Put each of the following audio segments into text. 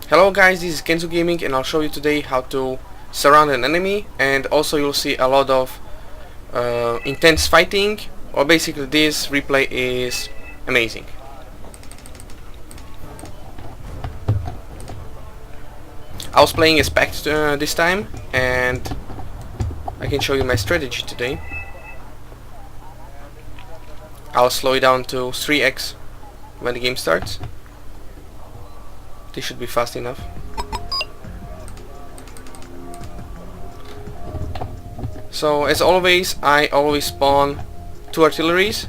Hello guys, this is Kenzo Gaming and I'll show you today how to surround an enemy, and also you'll see a lot of intense fighting, or basically this replay is amazing. I was playing as Pact this time, and I can show you my strategy today. I'll slow it down to 3x when the game starts. This should be fast enough. So as always, I always spawn 2 artilleries.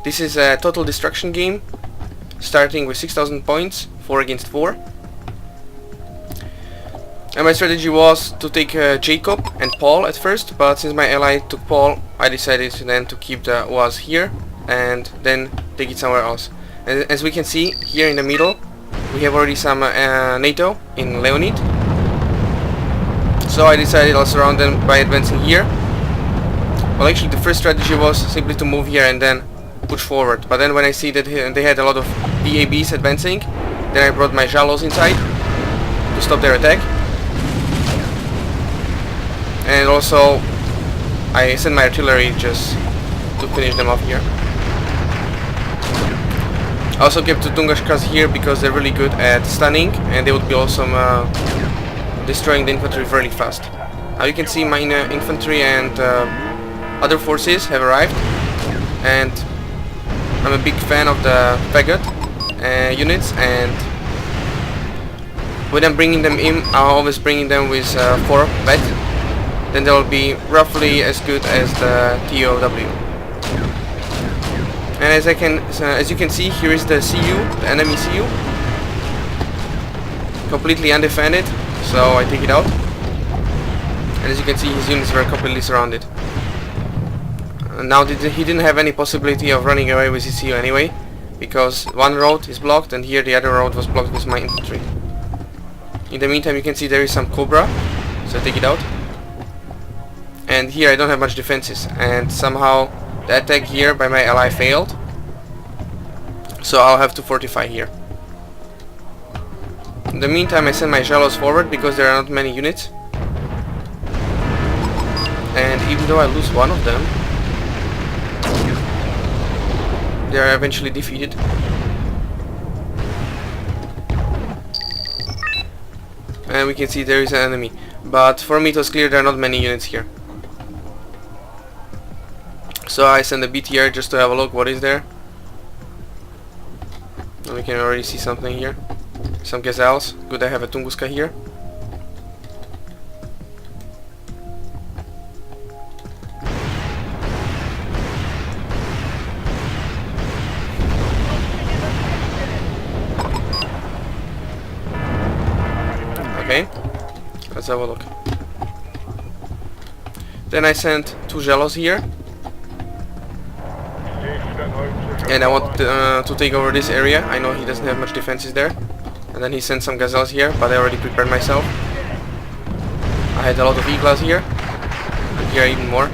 This is a total destruction game, starting with 6,000 points, 4 against 4. And my strategy was to take Jacob and Paul at first, but since my ally took Paul, I decided then to keep the UAZ here and then take it somewhere else. And as we can see here in the middle, we have already some NATO in Leonid. So I decided I'll surround them by advancing here. Well, actually the first strategy was simply to move here and then push forward. But then when I see that they had a lot of BABs advancing, then I brought my Jalos inside to stop their attack. And also I sent my artillery just to finish them off here. I also kept the Tungashkas here because they're really good at stunning, and they would be awesome destroying the infantry really fast. Now you can see my infantry and other forces have arrived, and I'm a big fan of the Fagot units, and when I'm bringing them in, I'm always bringing them with 4 vet. Then they'll be roughly as good as the TOW. And as you can see, here is the CU, the enemy CU, completely undefended. So I take it out, and as you can see, his units were completely surrounded. Now he didn't have any possibility of running away with his CU anyway, because one road is blocked, and here the other road was blocked with my infantry. In the meantime, you can see there is some Cobra, so I take it out. And here I don't have much defenses, and somehow the attack here by my ally failed, so I'll have to fortify here. In the meantime, I send my Jalos forward because there are not many units, and even though I lose one of them, they are eventually defeated. And we can see there is an enemy, but for me it was clear there are not many units here. So I send a BTR just to have a look what is there. And we can already see something here. Some gazelles. Good, I have a Tunguska here. Okay, let's have a look. Then I sent 2 Jalos here. And I want to take over this area. I know he doesn't have much defenses there. And then he sent some gazelles here, but I already prepared myself. I had a lot of E-class here, and here even more.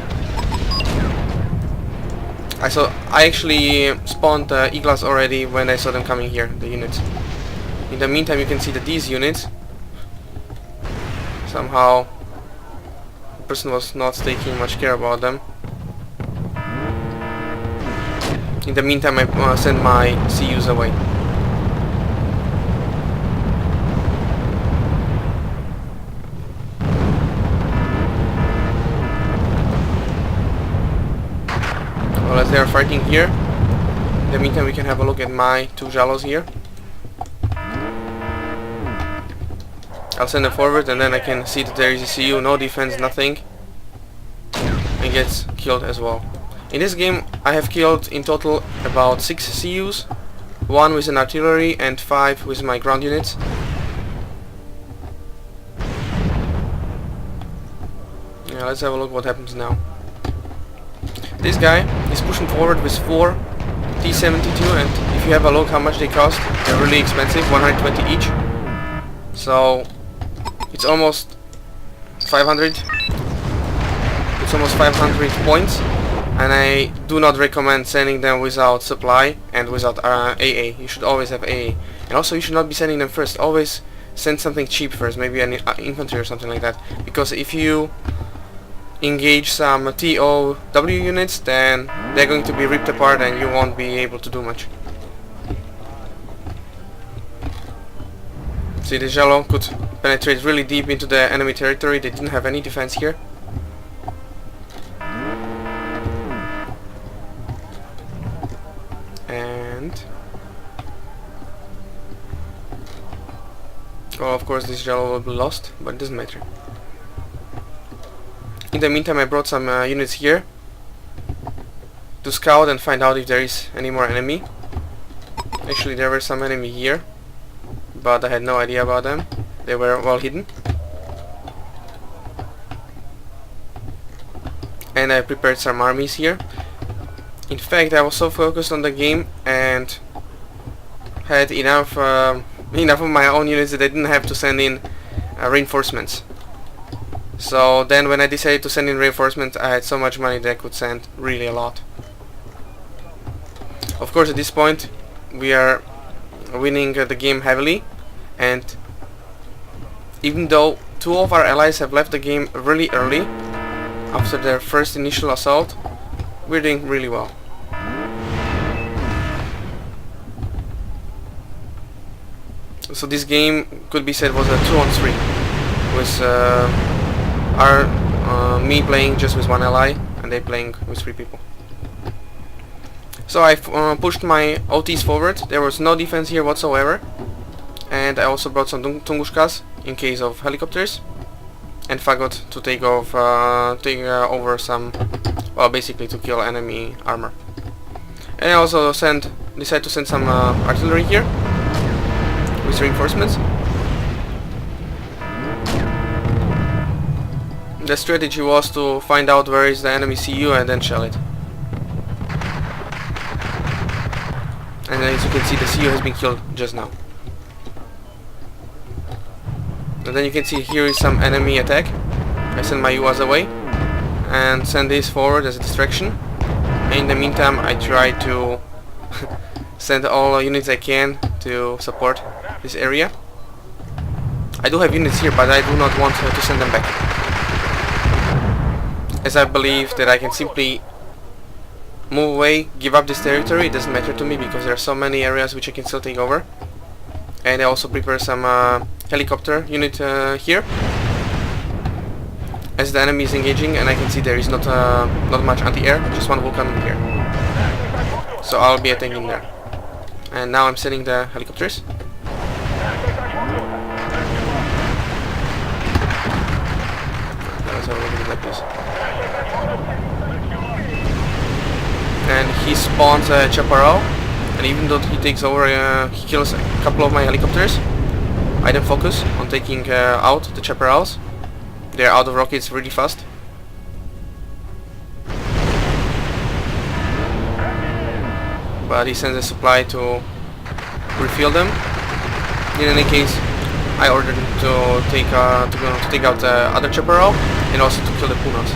I actually spawned E-class already when I saw them coming here, the units. In the meantime, you can see that these units, somehow the person was not taking much care about them. In the meantime, I send my CUs away. Well, as they are fighting here, in the meantime we can have a look at my 2 Jalos here. I'll send them forward, and then I can see that there is a CU, no defense, nothing, and gets killed as well. In this game I have killed in total about 6 CUs, 1 with an artillery and 5 with my ground units. Yeah, let's have a look what happens now. This guy is pushing forward with 4 T-72, and if you have a look how much they cost, they're really expensive, 120 each. So it's almost 500. It's almost 500 points. And I do not recommend sending them without supply and without AA. You should always have AA. And also you should not be sending them first. Always send something cheap first, maybe an infantry or something like that, because if you engage some TOW units, then they're going to be ripped apart and you won't be able to do much. See, the Jello could penetrate really deep into the enemy territory. They didn't have any defense here. And well, of course this Jello will be lost, but it doesn't matter. In the meantime, I brought some units here to scout and find out if there is any more enemy. Actually, there were some enemy here, but I had no idea about them. They were well hidden. And I prepared some armies here. In fact, I was so focused on the game and had enough enough of my own units that I didn't have to send in reinforcements. So then when I decided to send in reinforcements, I had so much money that I could send really a lot. Of course, at this point we are winning the game heavily, and even though two of our allies have left the game really early after their first initial assault, we're doing really well. So this game could be said was a 2-on-3 with me playing just with one ally and they playing with 3 people. So I pushed my OTs forward. There was no defense here whatsoever, and I also brought some Tungushkas in case of helicopters, and Fagot to take over some, well, basically to kill enemy armor. And I also decided to send some artillery here with reinforcements. The strategy was to find out where is the enemy CU and then shell it. And as you can see, the CU has been killed just now. And then you can see here is some enemy attack. I send my UAs away and send this forward as a distraction. And in the meantime, I try to send all units I can to support this area. I do have units here, but I do not want to send them back, as I believe that I can simply move away, give up this territory. It doesn't matter to me because there are so many areas which I can still take over. And I also prepare some helicopter unit here as the enemy is engaging, and I can see there is not much anti-air, just one Vulcan here. So I'll be attacking there. And now I'm sending the helicopters. Let's have a look at it like this. And he spawns a chaparral, and even though he takes over, he kills a couple of my helicopters. I then focus on taking out the chaparrals. They're out of rockets really fast. But he sends a supply to refill them. In any case, I ordered him to take out the other chaparral and also to kill the Pumas.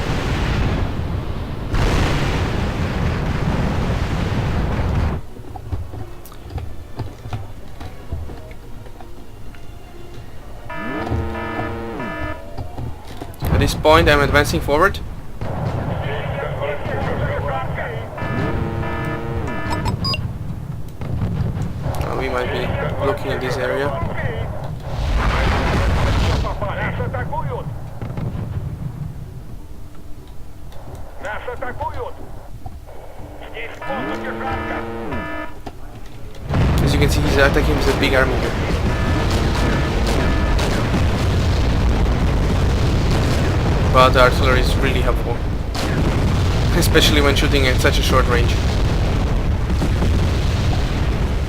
At this point, I'm advancing forward. We might be looking at this area. As you can see, he's attacking with a big army here. But the artillery is really helpful, especially when shooting at such a short range.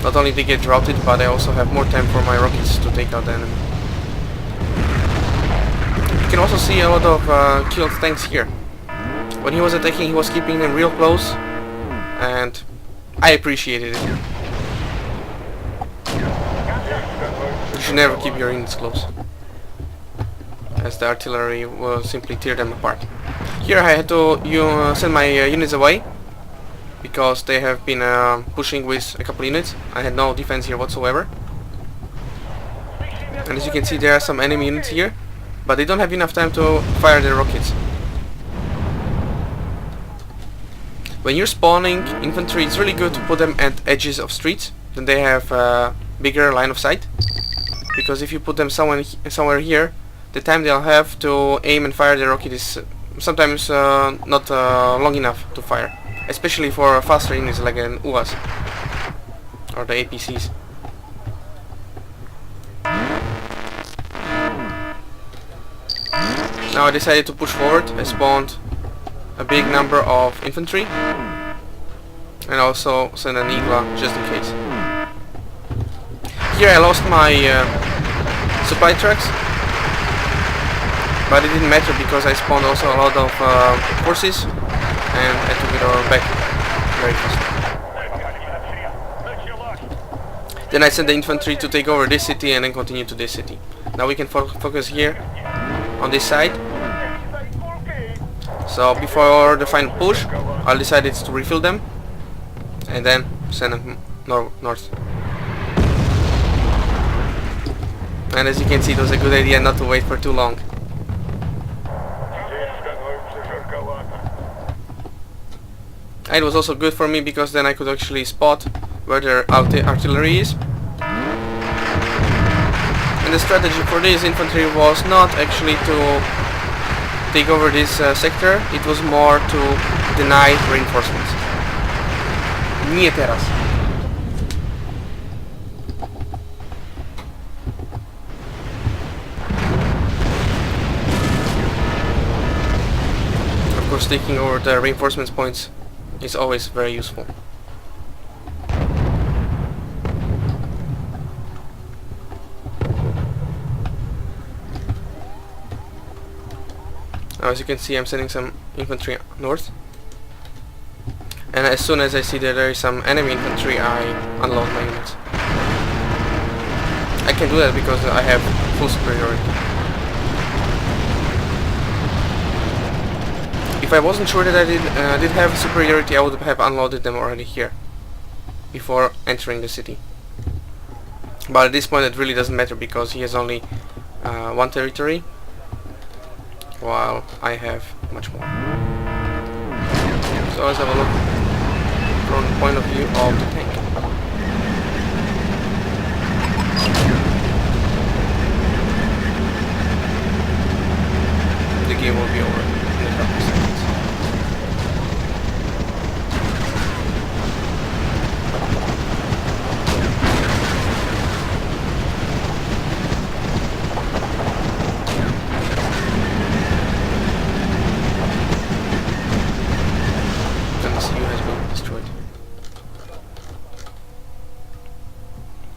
Not only they get routed, but I also have more time for my rockets to take out the enemy. You can also see a lot of killed tanks here. When he was attacking, he was keeping them real close, and I appreciated it. You should never keep your units close, as the artillery will simply tear them apart. Here I had to send my units away, because they have been pushing with a couple units. I had no defense here whatsoever. And as you can see, there are some enemy units here, but they don't have enough time to fire their rockets. When you're spawning infantry, it's really good to put them at edges of streets, then they have a bigger line of sight. Because if you put them somewhere here, the time they'll have to aim and fire their rocket is sometimes not long enough to fire, especially for faster units like an UAS or the APCs. Now I decided to push forward. I spawned a big number of infantry and also sent an Igla just in case. Here I lost my supply trucks, but it didn't matter because I spawned also a lot of horses and I took it all back very fast. Then I sent the infantry to take over this city and then continue to this city. Now we can focus here on this side. So before the final push, I decided to refill them and then send them north. And as you can see, it was a good idea not to wait for too long. And it was also good for me because then I could actually spot where their artillery is. And the strategy for this infantry was not actually to take over this sector, it was more to deny reinforcements. Nie teraz. Of course, taking over the reinforcements points is always very useful. Now, as you can see, I'm sending some infantry north, and as soon as I see that there is some enemy infantry, I unload my units. I can do that because I have full superiority. If I wasn't sure that I did have superiority, I would have unloaded them already here before entering the city. But at this point it really doesn't matter because he has only one territory, while I have much more. So let's have a look from the point of view of the tank. The game will be over in a couple of seconds.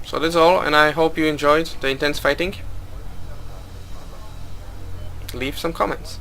So that's all, and I hope you enjoyed the intense fighting. Leave some comments.